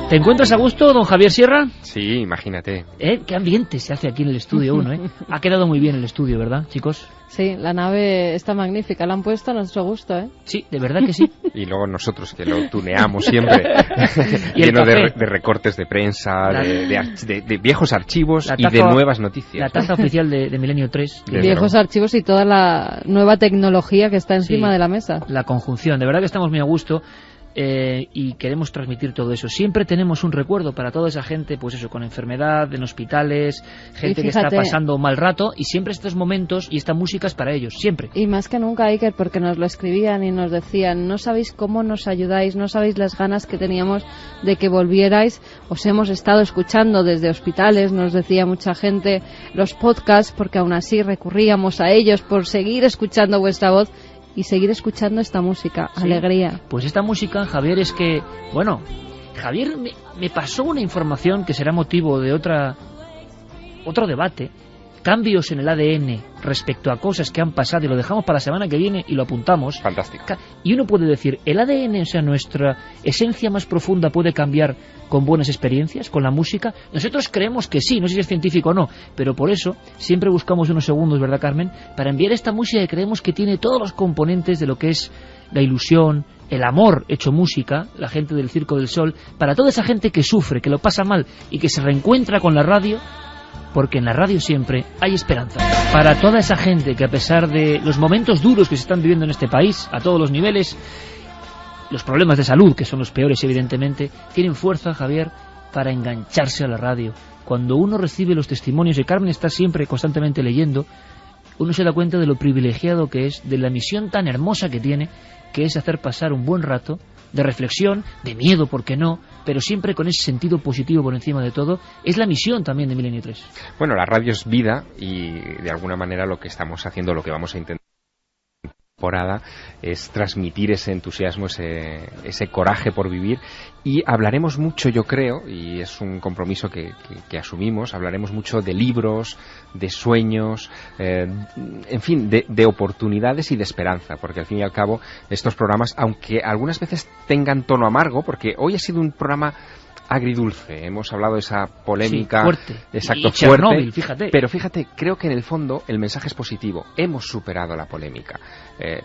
S2: ¿Te encuentras a gusto, don Javier Sierra?
S5: Sí, imagínate.
S2: Qué ambiente se hace aquí en el estudio uno, ¿eh? Ha quedado muy bien el estudio, ¿verdad, chicos?
S3: Sí, la nave está magnífica, la han puesto a nuestro gusto, ¿eh?
S2: Sí, de verdad que sí.
S5: Y luego nosotros, que lo tuneamos siempre, lleno de recortes de prensa, de viejos archivos y de nuevas noticias.
S2: La taza oficial de Milenio 3.
S3: Viejos archivos y toda la nueva tecnología que está encima de la mesa.
S2: La conjunción, de verdad que estamos muy a gusto. Y queremos transmitir todo eso. Siempre tenemos un recuerdo para toda esa gente, pues eso, con enfermedad, en hospitales, gente que está pasando mal rato, y siempre estos momentos y esta música es para ellos, siempre.
S3: Y más que nunca, Iker, porque nos lo escribían y nos decían, no sabéis cómo nos ayudáis, no sabéis las ganas que teníamos de que volvierais. Os hemos estado escuchando desde hospitales, nos decía mucha gente, los podcasts, porque aún así recurríamos a ellos por seguir escuchando vuestra voz y seguir escuchando esta música, sí. Alegría.
S2: Pues esta música, Javier, es que, bueno, Javier me pasó una información que será motivo de otro debate, cambios en el ADN respecto a cosas que han pasado, y lo dejamos para la semana que viene y lo apuntamos.
S5: Fantástico.
S2: Y uno puede decir, el ADN, o sea, nuestra esencia más profunda puede cambiar con buenas experiencias, con la música. Nosotros creemos que sí, no sé si es científico o no, pero por eso siempre buscamos unos segundos, ¿verdad, Carmen?, para enviar esta música que creemos que tiene todos los componentes de lo que es la ilusión, el amor hecho música, la gente del Circo del Sol, para toda esa gente que sufre, que lo pasa mal y que se reencuentra con la radio, porque en la radio siempre hay esperanza. Para toda esa gente que, a pesar de los momentos duros que se están viviendo en este país, a todos los niveles, los problemas de salud, que son los peores evidentemente, tienen fuerza, Javier, para engancharse a la radio. Cuando uno recibe los testimonios, y Carmen está siempre constantemente leyendo, uno se da cuenta de lo privilegiado que es, de la misión tan hermosa que tiene, que es hacer pasar un buen rato de reflexión, de miedo, ¿por qué no?, pero siempre con ese sentido positivo por encima de todo. Es la misión también de Milenio 3.
S5: Bueno, la radio es vida, y de alguna manera lo que estamos haciendo, lo que vamos a intentar es transmitir ese entusiasmo, ese coraje por vivir, y hablaremos mucho, yo creo, y es un compromiso que asumimos, hablaremos mucho de libros, de sueños, en fin, de oportunidades y de esperanza, porque al fin y al cabo estos programas, aunque algunas veces tengan tono amargo, porque hoy ha sido un programa agridulce, hemos hablado de esa polémica,
S2: sí, fuerte.
S5: Exacto,
S2: y Chernóbil, fíjate.
S5: Pero fíjate, creo que en el fondo el mensaje es positivo, hemos superado la polémica,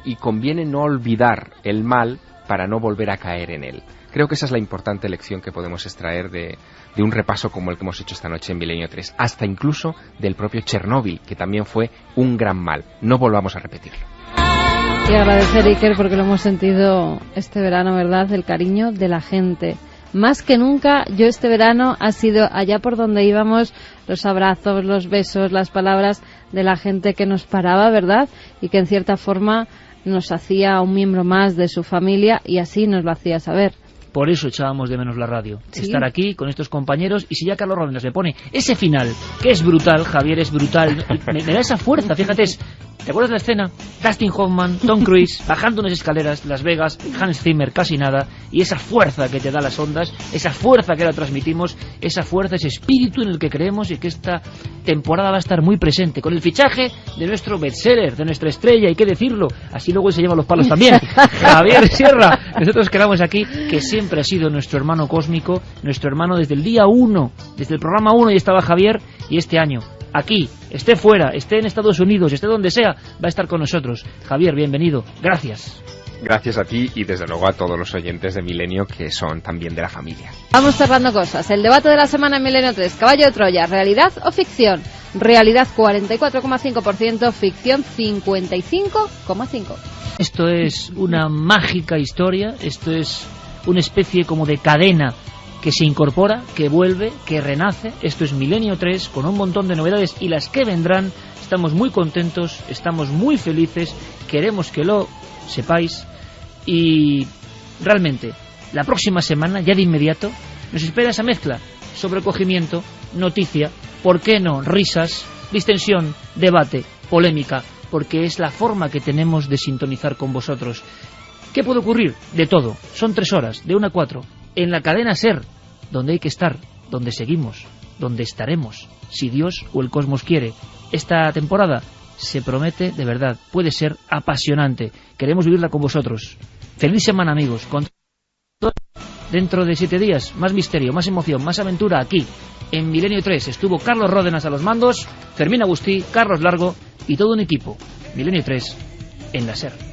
S5: y conviene no olvidar el mal para no volver a caer en él. Creo que esa es la importante lección que podemos extraer de un repaso como el que hemos hecho esta noche en Milenio 3, hasta incluso del propio Chernóbil, que también fue un gran mal. No volvamos a repetirlo.
S3: Y agradecer, Iker, porque lo hemos sentido este verano, ¿verdad?, el cariño de la gente. Más que nunca, yo este verano ha sido allá por donde íbamos, los abrazos, los besos, las palabras de la gente que nos paraba, ¿verdad?, y que en cierta forma nos hacía un miembro más de su familia, y así nos lo hacía saber.
S2: Por eso echábamos de menos la radio, ¿sí?, estar aquí con estos compañeros. Y si ya Carlos Rodríguez le pone ese final, que es brutal, Javier, es brutal, me da esa fuerza, fíjate. ¿Te acuerdas de la escena? Dustin Hoffman, Tom Cruise, bajando unas escaleras, Las Vegas, Hans Zimmer, casi nada, y esa fuerza que te da las ondas, esa fuerza que ahora transmitimos, esa fuerza, ese espíritu en el que creemos, y que esta temporada va a estar muy presente, con el fichaje de nuestro bestseller, de nuestra estrella, hay que decirlo, así luego él se lleva los palos también, Javier Sierra. Nosotros quedamos aquí, que siempre ha sido nuestro hermano cósmico, nuestro hermano desde el día 1, desde el programa 1 y estaba Javier, y este año, aquí, esté fuera, esté en Estados Unidos, esté donde sea, va a estar con nosotros. Javier, bienvenido, gracias.
S5: Gracias a ti y desde luego a todos los oyentes de Milenio, que son también de la familia.
S3: Vamos cerrando cosas. El debate de la semana en Milenio 3, Caballo de Troya, ¿realidad o ficción? Realidad 44,5%, ficción 55,5%.
S2: Esto es una mágica historia, esto es una especie como de cadena que se incorpora, que vuelve, que renace. Esto es Milenio 3 con un montón de novedades, y las que vendrán. Estamos muy contentos, estamos muy felices, queremos que lo sepáis, y realmente la próxima semana, ya de inmediato, nos espera esa mezcla, sobrecogimiento, noticia, ¿por qué no? Risas, distensión, debate, polémica, porque es la forma que tenemos de sintonizar con vosotros. ¿Qué puede ocurrir? De todo. Son 3 horas, de 1 a 4, en la cadena SER, donde hay que estar, donde seguimos, donde estaremos, si Dios o el cosmos quiere. Esta temporada se promete, de verdad, puede ser apasionante. Queremos vivirla con vosotros. Feliz semana, amigos. Dentro de 7 días, más misterio, más emoción, más aventura aquí, en Milenio 3. Estuvo Carlos Ródenas a los mandos, Fermín Agustí, Carlos Largo y todo un equipo. Milenio 3 en la SER.